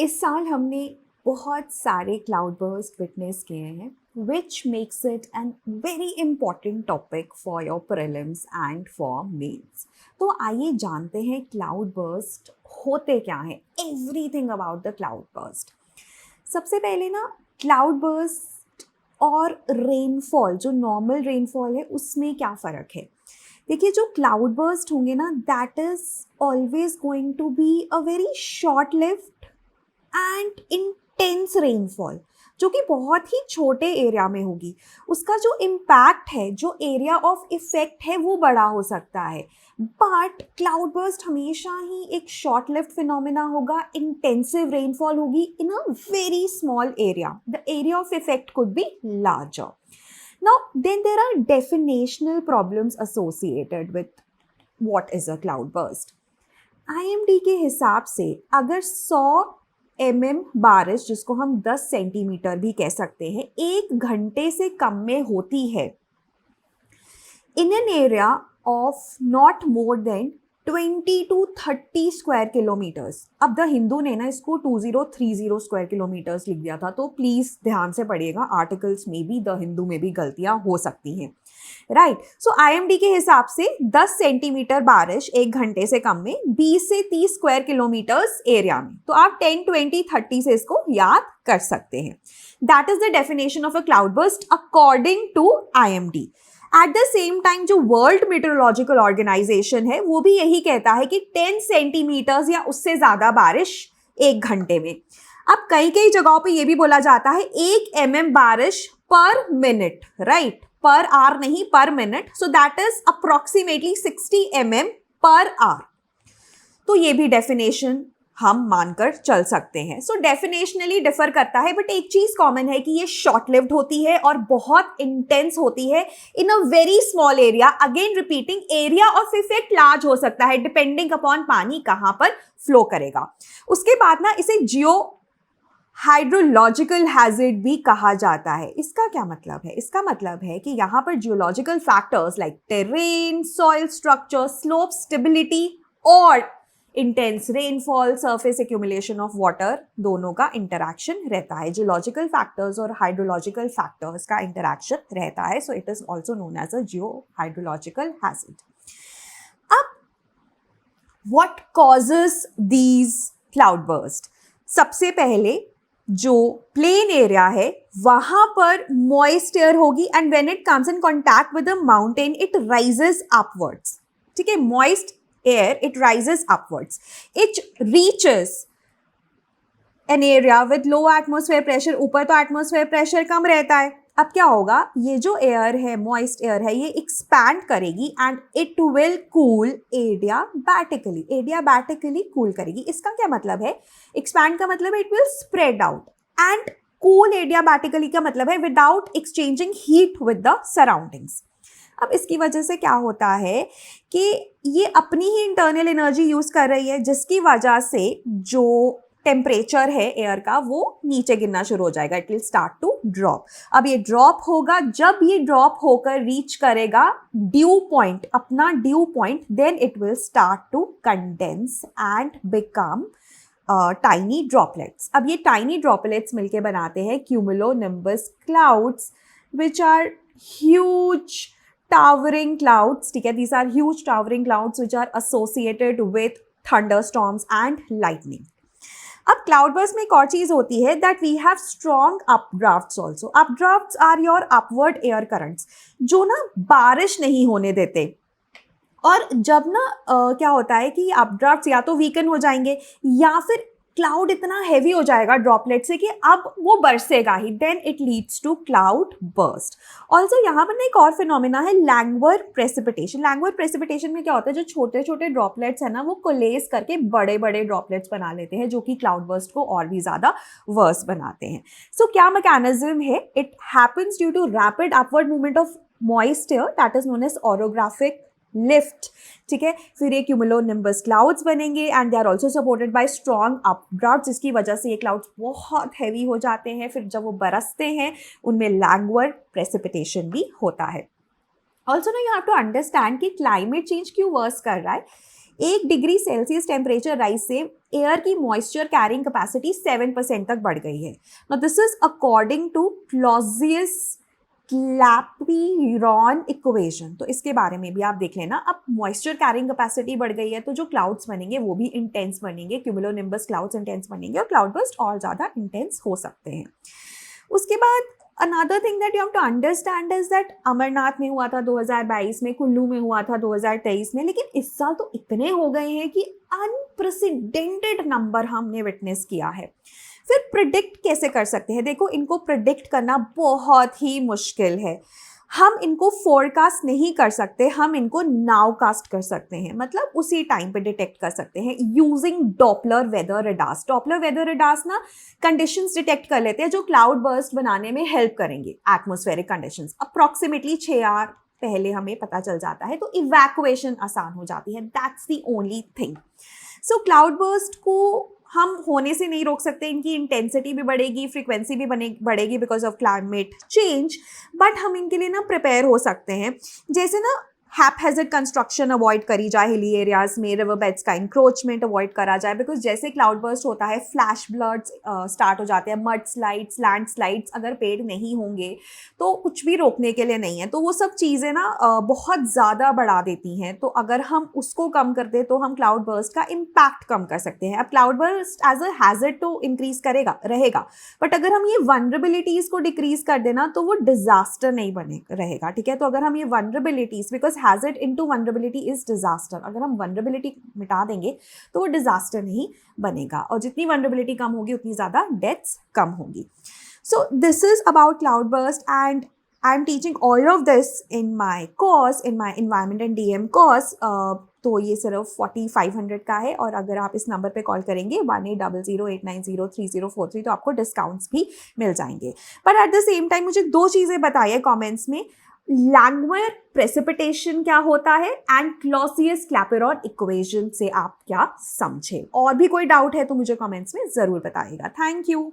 इस साल हमने बहुत सारे क्लाउड बर्स्ट विटनेस किए हैं which makes it an very important topic for your prelims and for mains. तो आइए जानते हैं क्लाउड बर्स्ट होते क्या हैं, everything about the cloud burst. सबसे पहले ना, क्लाउड बर्स्ट और रेनफॉल, जो नॉर्मल रेनफॉल है उसमें क्या फ़र्क है। देखिए, जो क्लाउड बर्स्ट होंगे ना, that is always going to be a very short lived and intense rainfall, जो कि बहुत ही छोटे एरिया में होगी। उसका जो इम्पैक्ट है, जो एरिया ऑफ इफेक्ट है, वो बड़ा हो सकता है। बट क्लाउड बर्स्ट हमेशा ही एक शॉर्ट लिव्ड फिनोमिना होगा, इंटेंसिव रेनफॉल होगी in a very small area. The area of effect could be larger. Now, then there are definitional problems associated with what is a cloudburst. IMD के हिसाब से अगर 100 बारिश, जिसको हम 10 सेंटीमीटर भी कह सकते हैं, 1 घंटे से कम में होती है in an area of not more than 20 to 30 square kilometres. अब द हिंदू ने ना इसको 2030 स्क्वायर किलोमीटर्स लिख दिया था, तो प्लीज़ ध्यान से पढ़िएगा, आर्टिकल्स में भी, द हिंदू में भी गलतियां हो सकती हैं, राइट। सो IMD के हिसाब से 10 सेंटीमीटर बारिश 1 घंटे से कम में 20 से 30 स्क्वायर किलोमीटर्स एरिया में, तो आप 10, 20, 30 से इसको याद कर सकते हैं. That is the definition of a cloud burst according to IMD. At the same time जो वर्ल्ड मेट्रोलॉजिकल ऑर्गेनाइजेशन है, वो भी यही कहता है कि 10 सेंटीमीटर्स या उससे ज्यादा बारिश 1 घंटे में. अब कई कई जगहों पे ये भी बोला जाता है 1 mm बारिश पर मिनट, राइट, पर आवर नहीं, पर minute. So that is approximately 60 mm per hour. तो ये भी डेफिनेशन हम मानकर चल सकते हैं. सो डेफिनेशनली डिफर करता है, बट एक चीज कॉमन है कि ये शॉर्ट लिव्ड होती है और बहुत इंटेंस होती है in a very small area. Again repeating, area of effect large हो सकता है डिपेंडिंग अपॉन पानी कहां पर फ्लो करेगा. उसके बाद ना इसे जियो हाइड्रोलॉजिकल हैजर्ड भी कहा जाता है. इसका क्या मतलब है? इसका मतलब है कि यहाँ पर geological factors like terrain, soil structure, slope stability और intense rainfall, surface accumulation of water, दोनों का इंटरैक्शन रहता है. जियोलॉजिकल फैक्टर्स और हाइड्रोलॉजिकल फैक्टर्स का इंटरैक्शन रहता है. So it is also known as a geo hydrological hazard. अब what causes these cloud burst? सबसे पहले जो प्लेन एरिया है वहां पर मॉइस्ट एयर होगी, and when it comes in contact with the mountain it rises upwards. ठीक है, moist air, it rises upwards. It reaches an area with low atmosphere pressure. ऊपर तो atmosphere pressure कम रहता है. अब क्या होगा, ये जो एयर है, मॉइस्ट एयर है, ये एक्सपैंड करेगी and it will cool adiabatically. Adiabatically cool करेगी. इसका क्या मतलब है? एक्सपैंड का मतलब है it will spread out, and cool adiabatically का मतलब है without exchanging heat with the surroundings. अब इसकी वजह से क्या होता है कि ये अपनी ही इंटरनल एनर्जी यूज कर रही है, जिसकी वजह से जो टेम्परेचर है एयर का वो नीचे गिरना शुरू हो जाएगा. It will start to drop. अब ये ड्रॉप होगा, जब ये ड्रॉप होकर रीच करेगा ड्यू पॉइंट, अपना dew point, then it will start to condense and become tiny droplets. अब ये टाइनी ड्रॉपलेट्स मिलके बनाते हैं cumulonimbus clouds, which are huge towering clouds. ठीक है, these are huge towering clouds which are associated with thunderstorms and lightning. अब cloud burst में एक और चीज होती है that we have strong updrafts also. Updrafts are your upward air currents, जो ना बारिश नहीं होने देते. और जब ना क्या होता है कि अपड्राफ्ट्स या तो वीकन हो जाएंगे या फिर क्लाउड इतना हैवी हो जाएगा ड्रॉपलेट से कि अब वो बरसेगा ही, then it leads to cloud burst. Also यहाँ पर ना एक और फिनोमिना है लैंगवर प्रेसिपिटेशन. लैंगवर प्रेसिपिटेशन में क्या होता है, जो छोटे छोटे ड्रॉपलेट्स है ना, वो कोलेस करके बड़े बड़े ड्रॉपलेट्स बना लेते हैं, जो कि क्लाउड बर्स्ट को और भी ज़्यादा वर्स बनाते हैं. सो क्या मैकेनिज्म है? It happens due to rapid upward movement of moist air, that is known as orographic lift. ठीक है, फिर ये क्यूमुलोनिम्बस क्लाउड्स बनेंगे and they are also supported by strong updraft, जिसकी वजह से ये क्लाउड्स बहुत हैवी हो जाते हैं. फिर जब वो बरसते हैं उनमें लैंगवर प्रेसिपिटेशन भी होता है. ऑल्सो ना यू हैव टू अंडरस्टैंड कि क्लाइमेट चेंज क्यों वर्स कर रहा है. 1 डिग्री सेल्सियस टेम्परेचर राइज से एयर की मॉइस्चर कैरिंग कैपेसिटी 7% तक बढ़ गई है. Now this is according to Clausius Clapeyron equation. तो इसके बारे में भी आप देख लेना. अब मॉइस्चर कैरिंग कैपेसिटी बढ़ गई है तो जो क्लाउड्स बनेंगे वो भी इंटेंस बनेंगे, क्यूमुलोनिम्बस क्लाउड्स इंटेंस बनेंगे और क्लाउड बर्स्ट और ज़्यादा इंटेंस हो सकते हैं. उसके बाद another thing that you have to understand is that Amarnath में हुआ था 2022 में, कुल्लू में हुआ था 2023 में, लेकिन इस साल तो इतने हो गए हैं कि अनप्रेसिडेंटेड नंबर हमने विटनेस किया है. फिर प्रिडिक्ट कैसे कर सकते हैं? देखो, इनको प्रिडिक्ट करना बहुत ही मुश्किल है. हम इनको फोरकास्ट नहीं कर सकते, हम इनको नाउकास्ट कर सकते हैं. मतलब उसी टाइम पे डिटेक्ट कर सकते हैं using Doppler weather radars. Doppler weather radars ना कंडीशंस डिटेक्ट कर लेते हैं जो क्लाउड बर्स्ट बनाने में हेल्प करेंगे. एटमॉस्फेरिक कंडीशंस अप्रॉक्सीमेटली 6 आवर पहले हमें पता चल जाता है, तो इवैक्यूएशन आसान हो जाती है. That's the only thing. So cloud burst को हम होने से नहीं रोक सकते. इनकी इंटेंसिटी भी बढ़ेगी, फ्रीक्वेंसी भी बढ़ेगी because of climate change. But हम इनके लिए ना प्रिपेयर हो सकते हैं. जैसे ना हैपहैज़र्ड कंस्ट्रक्शन अवॉइड करी जाए हिली एरियाज में, रिवर बेड्स का इंक्रोचमेंट अवॉइड करा जाए. बिकॉज जैसे क्लाउड बर्स्ट होता है फ्लैश फ्लड्स स्टार्ट हो जाते हैं, मड स्लाइड्स, लैंड स्लाइड्स. अगर पेड़ नहीं होंगे तो कुछ भी रोकने के लिए नहीं है. तो वो सब चीज़ें ना बहुत ज़्यादा बढ़ा देती हैं. तो अगर हम उसको कम कर दें तो हम क्लाउड बर्स्ट का इम्पैक्ट कम कर सकते हैं. अब cloud burst as a hazard तो इंक्रीज रहेगा, बट अगर हम ये वनरेबिलिटीज़ को डिक्रीज कर देना तो वो डिजास्टर नहीं रहेगा. ठीक है, तो अगर हम ये vulnerabilities, because hazard into vulnerability is disaster, अगर हम vulnerability मिटा देंगे तो वो disaster नहीं बनेगा. और जितनी vulnerability कम होगी उतनी ज़्यादा deaths कम होंगी. So this is about cloudburst and I'm teaching all of this in my course, in my environment and DM course. तो ये सिर्फ 4500 का है और अगर आप इस नंबर पे कॉल करेंगे 1800890303 तो आपको डिस्काउंट्स भी मिल जाएंगे. But at the same time मुझे 2 चीज़ें बताइए कमेंट्स में. लैंगमुयर प्रेसिपिटेशन क्या होता है एंड क्लॉजियस क्लैपिरॉन इक्वेशन से आप क्या समझे. और भी कोई डाउट है तो मुझे कमेंट्स में ज़रूर बताइएगा. Thank you.